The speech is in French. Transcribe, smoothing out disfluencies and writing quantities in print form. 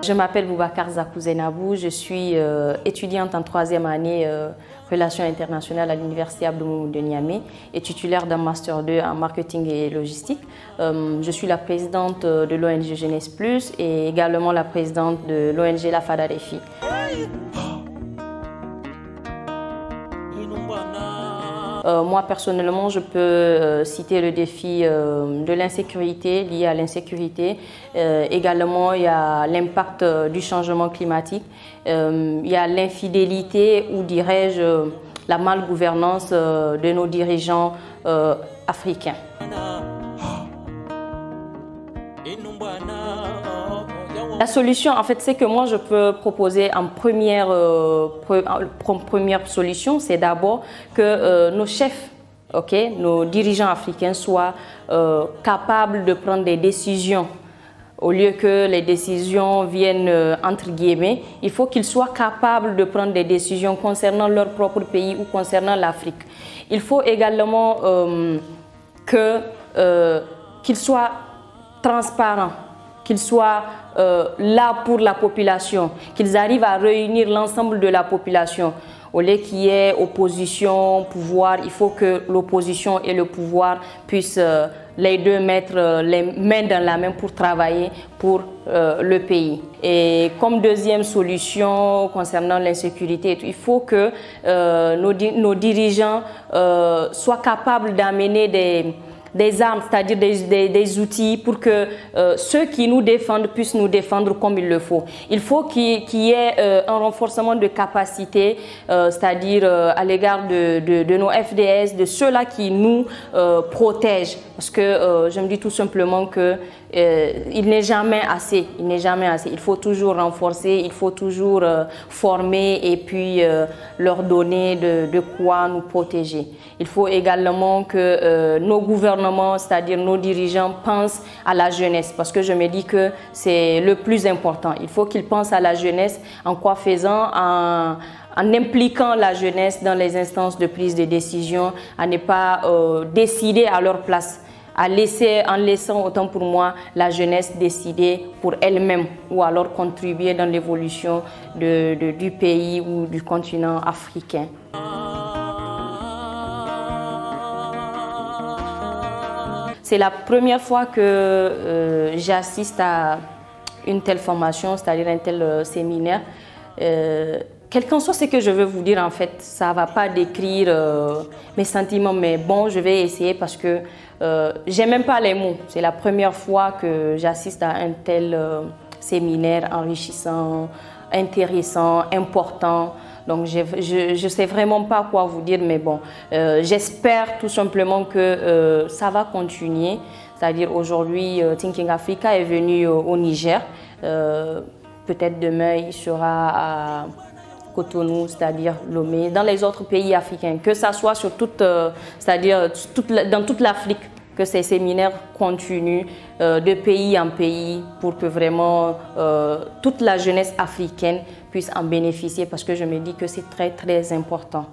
Je m'appelle Boubacar Zakou Zainabou, je suis étudiante en 3e année Relations internationales à l'Université Abdou Moumouni de Niamey et titulaire d'un Master 2 en marketing et logistique. Je suis la présidente de l'ONG Jeunesse Plus et également la présidente de l'ONG La Fada des filles. Moi, personnellement, je peux citer le défi de l'insécurité, lié à l'insécurité. Également, il y a l'impact du changement climatique. Il y a l'infidélité ou, dirais-je, la malgouvernance de nos dirigeants africains. La solution, en fait, c'est que moi, je peux proposer en première solution, c'est d'abord que nos chefs, nos dirigeants africains soient capables de prendre des décisions. Au lieu que les décisions viennent entre guillemets, il faut qu'ils soient capables de prendre des décisions concernant leur propre pays ou concernant l'Afrique. Il faut également qu'ils soient transparents, qu'ils soient là pour la population, qu'ils arrivent à réunir l'ensemble de la population. Au lieu qu'il y ait opposition, pouvoir, il faut que l'opposition et le pouvoir puissent les deux mettre les mains dans la main pour travailler pour le pays. Et comme deuxième solution concernant l'insécurité, il faut que nos dirigeants soient capables d'amener des armes, c'est-à-dire des outils pour que ceux qui nous défendent puissent nous défendre comme il le faut. Il faut qu'il y ait un renforcement de capacité, c'est-à-dire à l'égard de nos FDS, de ceux-là qui nous protègent. Parce que je me dis tout simplement que il n'est jamais assez. Il n'est jamais assez. Il faut toujours renforcer, il faut toujours former et puis leur donner de quoi nous protéger. Il faut également que nos gouvernements, c'est-à-dire nos dirigeants, pensent à la jeunesse, parce que je me dis que c'est le plus important. Il faut qu'ils pensent à la jeunesse, en quoi faisant, en impliquant la jeunesse dans les instances de prise de décision, à ne pas décider à leur place, en laissant, autant pour moi, la jeunesse décider pour elle-même ou alors contribuer dans l'évolution du pays ou du continent africain. C'est la première fois que j'assiste à une telle formation, c'est-à-dire un tel séminaire. Quel qu'en soit ce que je veux vous dire, en fait, ça ne va pas décrire mes sentiments, mais bon, je vais essayer parce que j'ai même pas les mots. C'est la première fois que j'assiste à un tel séminaire enrichissant, intéressant, important. Donc je ne sais vraiment pas quoi vous dire, mais bon, j'espère tout simplement que ça va continuer. C'est-à-dire aujourd'hui, Thinking Africa est venu au Niger. Peut-être demain, il sera à Cotonou, c'est-à-dire Lomé, dans les autres pays africains, que ça soit sur dans toute l'Afrique, que ces séminaires continuent de pays en pays pour que vraiment toute la jeunesse africaine puisse en bénéficier, parce que je me dis que c'est très très important.